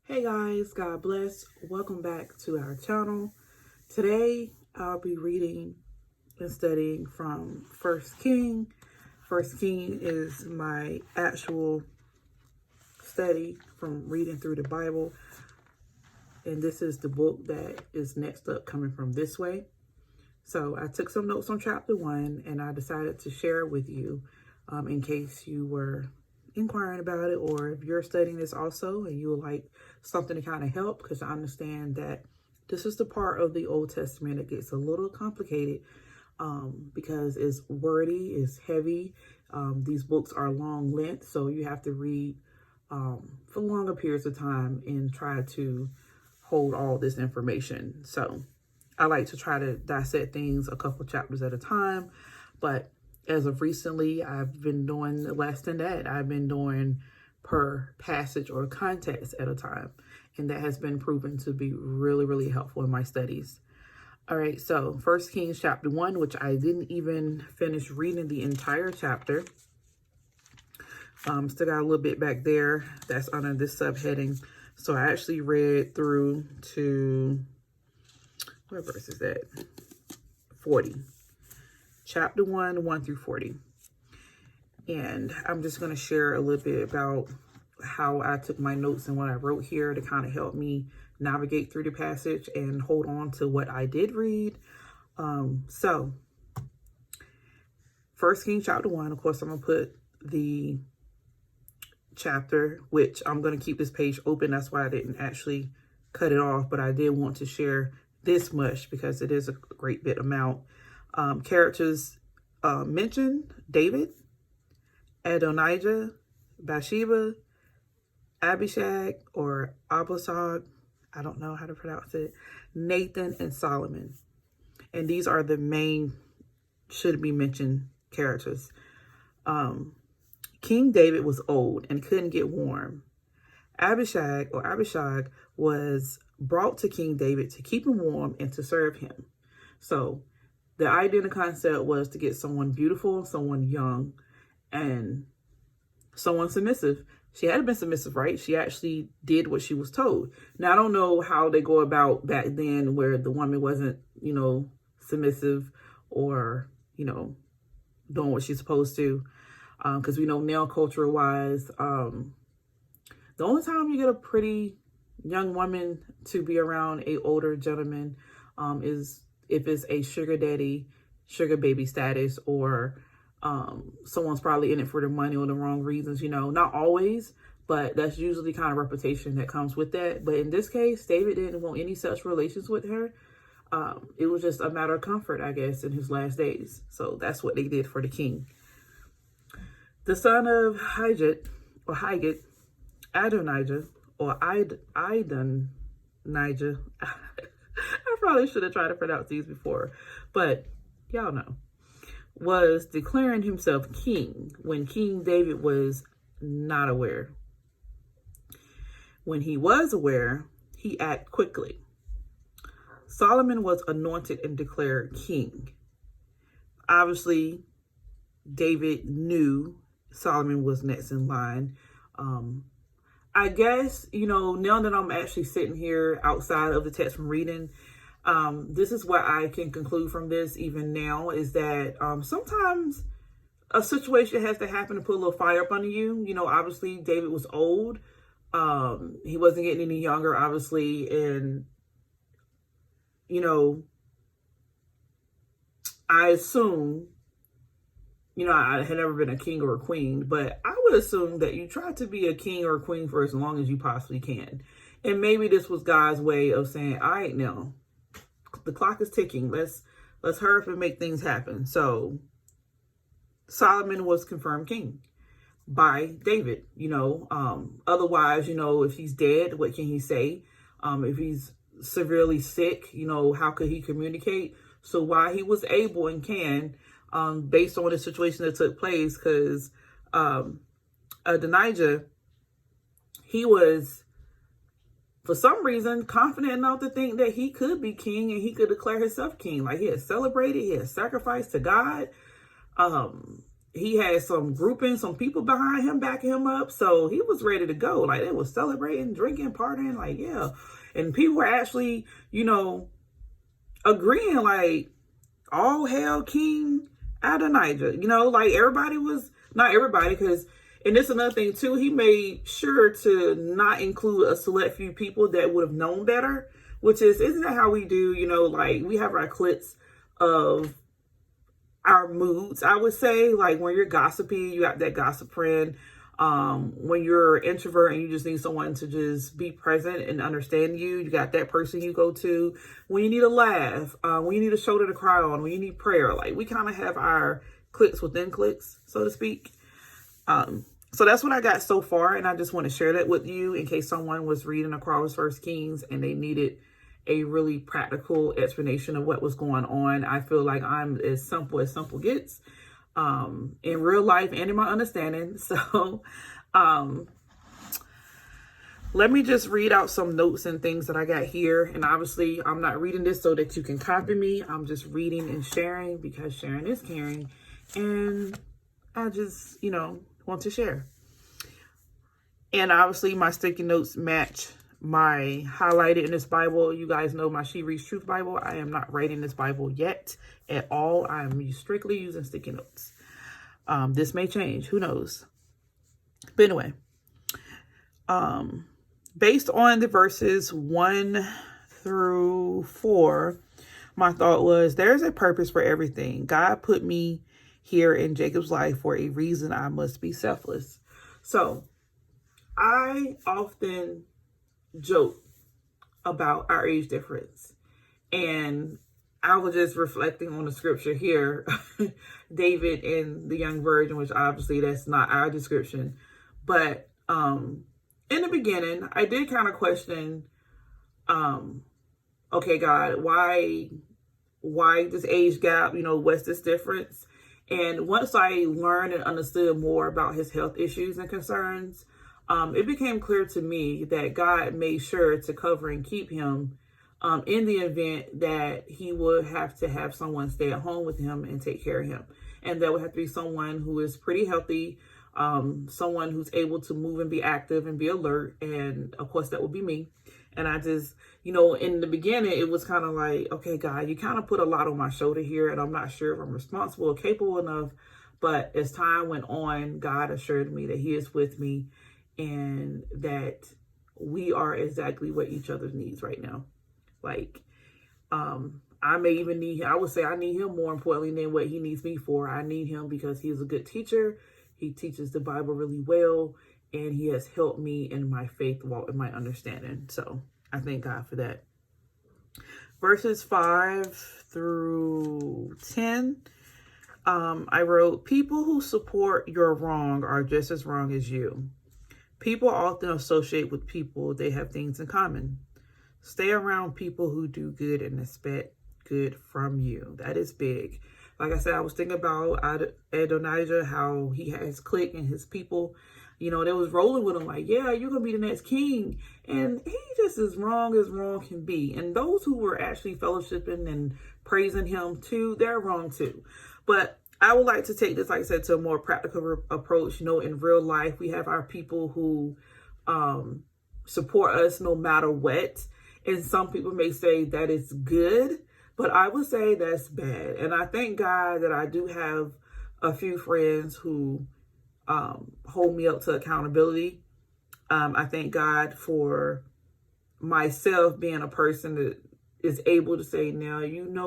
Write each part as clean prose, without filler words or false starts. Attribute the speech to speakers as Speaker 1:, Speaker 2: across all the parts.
Speaker 1: Hey guys, God bless. Welcome back to our channel. Today I'll be reading and studying from First King. First King is my actual study from reading through the Bible. And this is the book that is next up coming from this way. So I took some notes on chapter 1 and I decided to share it with you in case you were inquiring about it, or if you're studying this also and you would like something to kind of help, because I understand that this is the part of the Old Testament that gets a little complicated because it's wordy, it's heavy. These books are long length, so you have to read for longer periods of time and try to hold all this information. So I like to try to dissect things a couple chapters at a time, but as of recently, I've been doing less than that. I've been doing per passage or context at a time. And that has been proven to be really, really helpful in my studies. All right, so 1 Kings chapter 1, which I didn't even finish reading the entire chapter. Still got a little bit back there that's under this subheading. So I actually read through to, what verse is that? 40. Chapter 1 through 40. And I'm just going to share a little bit about how I took my notes and what I wrote here to kind of help me navigate through the passage and hold on to what I did read. So 1 Kings chapter 1, of course, I'm going to put the chapter, which I'm going to keep this page open. That's why I didn't actually cut it off, but I did want to share this much because it is a great bit amount. Characters mentioned: David, Adonijah, Bathsheba, Abishag or Abishag, I don't know how to pronounce it, Nathan, and Solomon. And these are the main should be mentioned characters. King David was old and couldn't get warm. Abishag was brought to King David to keep him warm and to serve him. So the idea and the concept was to get someone beautiful, someone young, and someone submissive. She had been submissive, right? She actually did what she was told. Now, I don't know how they go about back then where the woman wasn't, submissive or, doing what she's supposed to. Because we know now culture-wise, the only time you get a pretty young woman to be around a older gentleman is if it's a sugar daddy, sugar baby status, or someone's probably in it for the money or the wrong reasons, not always, but that's usually kind of reputation that comes with that. But in this case, David didn't want any such relations with her. It was just a matter of comfort, I guess, in his last days. So that's what they did for the king. The son of Higit, Adonijah, or Idonijah, I probably should have tried to pronounce these before, but y'all know, was declaring himself king when King David was not aware. When he was aware, he acted quickly. Solomon was anointed and declared king. Obviously, David knew Solomon was next in line. I guess, now that I'm actually sitting here outside of the text from reading, this is what I can conclude from this even now, is that sometimes a situation has to happen to put a little fire up under you. Obviously David was old. He wasn't getting any younger, obviously. And, I assume, I had never been a king or a queen, but I would assume that you try to be a king or a queen for as long as you possibly can. And maybe this was God's way of saying, all right, now the clock is ticking. Let's hurry up and make things happen. So Solomon was confirmed king by David. Otherwise, if he's dead, what can he say? If he's severely sick, how could he communicate? So while he was able and can, based on the situation that took place, because Adonijah, he was, for some reason, confident enough to think that he could be king and he could declare himself king. Like, he had celebrated, he had sacrificed to God. he had some grouping, some people behind him, backing him up. So he was ready to go. Like, they was celebrating, drinking, partying, like, yeah. And people were actually, agreeing, like, all hail King Adonijah. Like, everybody was, not everybody, because, and this is another thing too, he made sure to not include a select few people that would have known better, which is, isn't that how we do, like, we have our cliques of our moods, I would say. Like, when you're gossipy, you got that gossip friend. When you're an introvert and you just need someone to just be present and understand you, you got that person you go to. When you need a laugh, when you need a shoulder to cry on, when you need prayer, like, we kind of have our cliques within cliques, so to speak. So that's what I got so far, and I just want to share that with you in case someone was reading across First Kings and they needed a really practical explanation of what was going on. I feel like I'm as simple gets, in real life and in my understanding. So let me just read out some notes and things that I got here. And obviously I'm not reading this so that you can copy me. I'm just reading and sharing because sharing is caring. And I just, want to share. And obviously my sticky notes match my highlighted in this Bible. You guys know my She Reads Truth Bible. I am not writing this Bible yet at all. I'm strictly using sticky notes. This may change. Who knows? But anyway, based on the verses 1 through 4, my thought was, there's a purpose for everything. God put me here in Jacob's life for a reason. I must be selfless. So I often joke about our age difference, and I was just reflecting on the scripture here, David and the young virgin, which obviously that's not our description, but in the beginning I did kind of question, okay, God, why this age gap? What's this difference? And once I learned and understood more about his health issues and concerns, it became clear to me that God made sure to cover and keep him in the event that he would have to have someone stay at home with him and take care of him. And that would have to be someone who is pretty healthy, someone who's able to move and be active and be alert. And of course, that would be me. And I just, in the beginning, it was kind of like, okay, God, you kind of put a lot on my shoulder here, and I'm not sure if I'm responsible or capable enough. But as time went on, God assured me that he is with me and that we are exactly what each other needs right now. Like, I may even I would say I need him more importantly than what he needs me for. I need him because he is a good teacher. He teaches the Bible really well, and he has helped me in my faith walk and my understanding. So I thank God for that. Verses 5 through 10, I wrote, people who support your wrong are just as wrong as you. People often associate with people they have things in common. Stay around people who do good and expect good from you. That is big. Like I said, I was thinking about Adonijah, how he had his clique and his people, they was rolling with him like, yeah, you're going to be the next king. And he just as wrong can be. And those who were actually fellowshipping and praising him too, they're wrong too. But I would like to take this, like I said, to a more practical approach. In real life, we have our people who support us no matter what. And some people may say that it's good, but I would say that's bad. And I thank God that I do have a few friends who hold me up to accountability. I thank God for myself being a person that is able to say, now,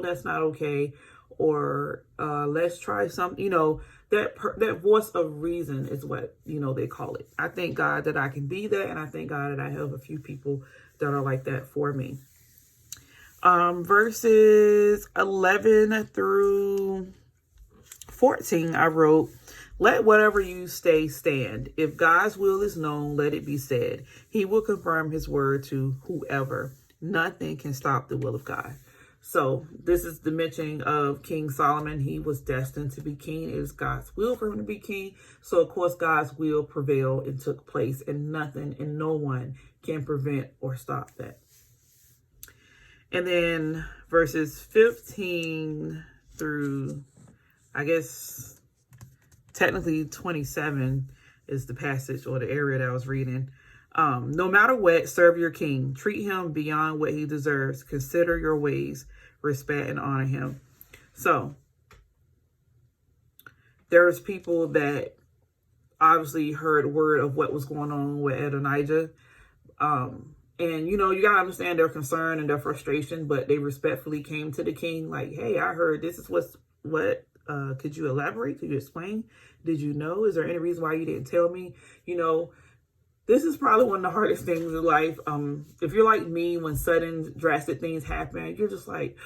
Speaker 1: that's not okay. Or let's try something, that voice of reason is what, they call it. I thank God that I can be that. And I thank God that I have a few people that are like that for me. Verses 11 through 14, I wrote, let whatever you say stand. If God's will is known, let it be said. He will confirm his word to whoever. Nothing can stop the will of God. So this is the mentioning of King Solomon. He was destined to be king. It is God's will for him to be king. So of course, God's will prevailed and took place, and nothing and no one can prevent or stop that. And then verses 15 through, I guess, technically 27 is the passage or the area that I was reading. No matter what, serve your king. Treat him beyond what he deserves. Consider your ways. Respect and honor him. So, there's people that obviously heard word of what was going on with Adonijah. And, you know, you got to understand their concern and their frustration, but they respectfully came to the king like, hey, I heard this is what could you elaborate? Could you explain? Did you know? Is there any reason why you didn't tell me? You know, this is probably one of the hardest things in life. If you're like me, when sudden drastic things happen, you're just like,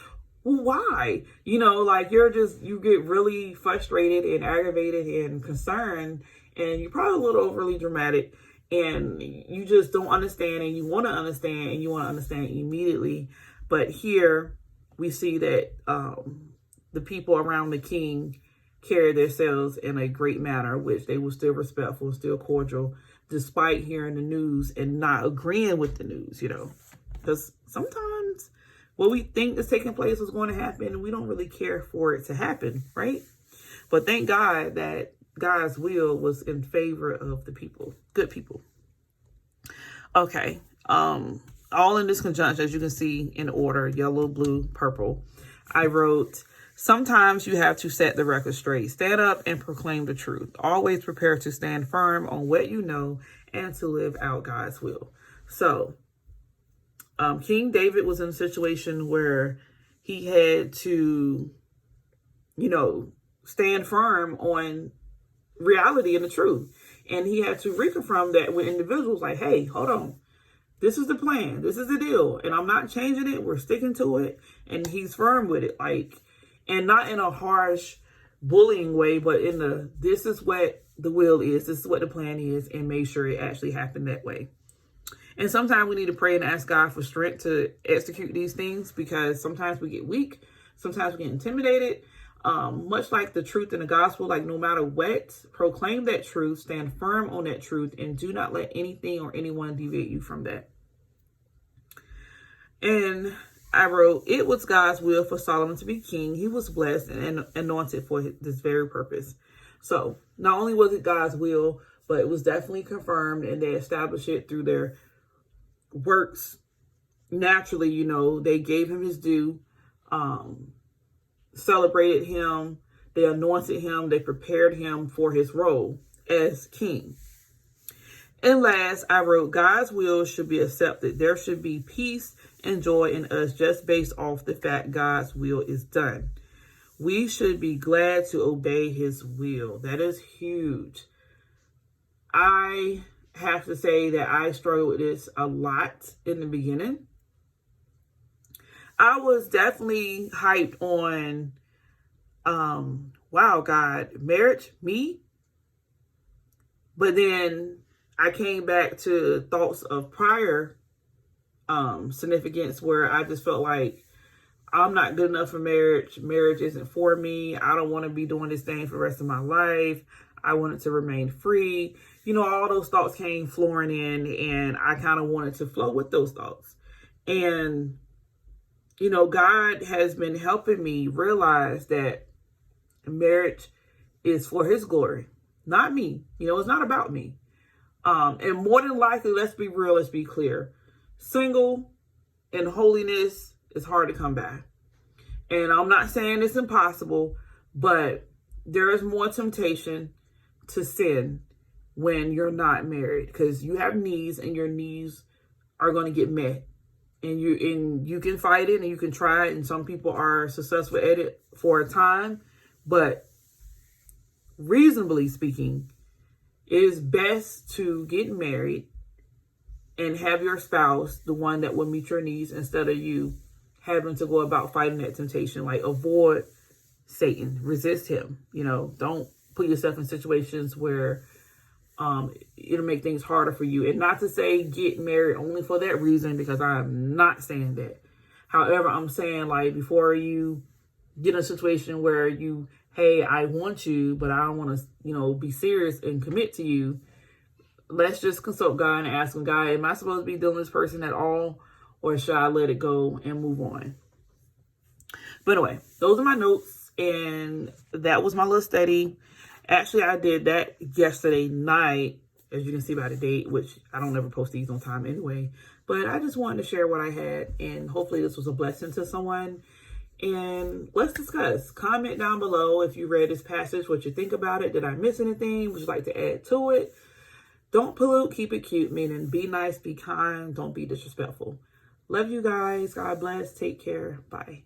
Speaker 1: well, why? You know, like you get really frustrated and aggravated and concerned, and you're probably a little overly dramatic, and you just don't understand, and you want to understand, and you want to understand immediately. But here we see that the people around the king carried themselves in a great manner, which they were still respectful, still cordial, despite hearing the news and not agreeing with the news, you know, because sometimes what we think is taking place is going to happen, and we don't really care for it to happen, right? But thank God that God's will was in favor of the people, good people. Okay. All in this conjunction, as you can see in order, yellow, blue, purple. I wrote, sometimes you have to set the record straight. Stand up and proclaim the truth. Always prepare to stand firm on what you know and to live out God's will. So, King David was in a situation where he had to, you know, stand firm on reality and the truth. And he had to reconfirm that with individuals like, hey, hold on. This is the plan. This is the deal. And I'm not changing it. We're sticking to it. And he's firm with it. Like, and not in a harsh bullying way, but in this is what the will is. This is what the plan is, and make sure it actually happened that way. And sometimes we need to pray and ask God for strength to execute these things, because sometimes we get weak. Sometimes we get intimidated. Much like the truth in the gospel, like no matter what, proclaim that truth, stand firm on that truth, and do not let anything or anyone deviate you from that. And I wrote, it was God's will for Solomon to be king. He was blessed and anointed for this very purpose. So not only was it God's will, but it was definitely confirmed, and they established it through their works. Naturally, you know, they gave him his due, celebrated him, they anointed him, they prepared him for his role as king. And last, I wrote, God's will should be accepted. There should be peace and joy in us just based off the fact God's will is done. We should be glad to obey his will. That is huge. I have to say that I struggled with this a lot in the beginning. I was definitely hyped on, wow, God, marriage, me. But then I came back to thoughts of prior significance where I just felt like I'm not good enough for marriage. Marriage isn't for me. I don't want to be doing this thing for the rest of my life. I wanted to remain free. You know, all those thoughts came flowing in, and I kind of wanted to flow with those thoughts. And, you know, God has been helping me realize that marriage is for his glory, not me. You know, it's not about me. And more than likely, let's be real, let's be clear. Single and holiness is hard to come by. And I'm not saying it's impossible, but there is more temptation to sin when you're not married, because you have needs, and your needs are going to get met. And you can fight it, and you can try it, and some people are successful at it for a time. But reasonably speaking, it is best to get married and have your spouse the one that will meet your needs, instead of you having to go about fighting that temptation. Like, avoid Satan, resist him. You know, don't put yourself in situations where it'll make things harder for you. And not to say get married only for that reason, because I'm not saying that. However, I'm saying, like, before you get in a situation where you, hey, I want you, but I don't want to, you know, be serious and commit to you, let's just consult God and ask him, God, am I supposed to be dealing with this person at all? Or should I let it go and move on? But anyway, those are my notes. And that was my little study. Actually, I did that yesterday night, as you can see by the date, which I don't ever post these on time anyway. But I just wanted to share what I had, and hopefully this was a blessing to someone. And let's discuss. Comment down below if you read this passage, what you think about it. Did I miss anything? Would you like to add to it? Don't pollute, keep it cute, meaning be nice, be kind, don't be disrespectful. Love you guys. God bless. Take care. Bye.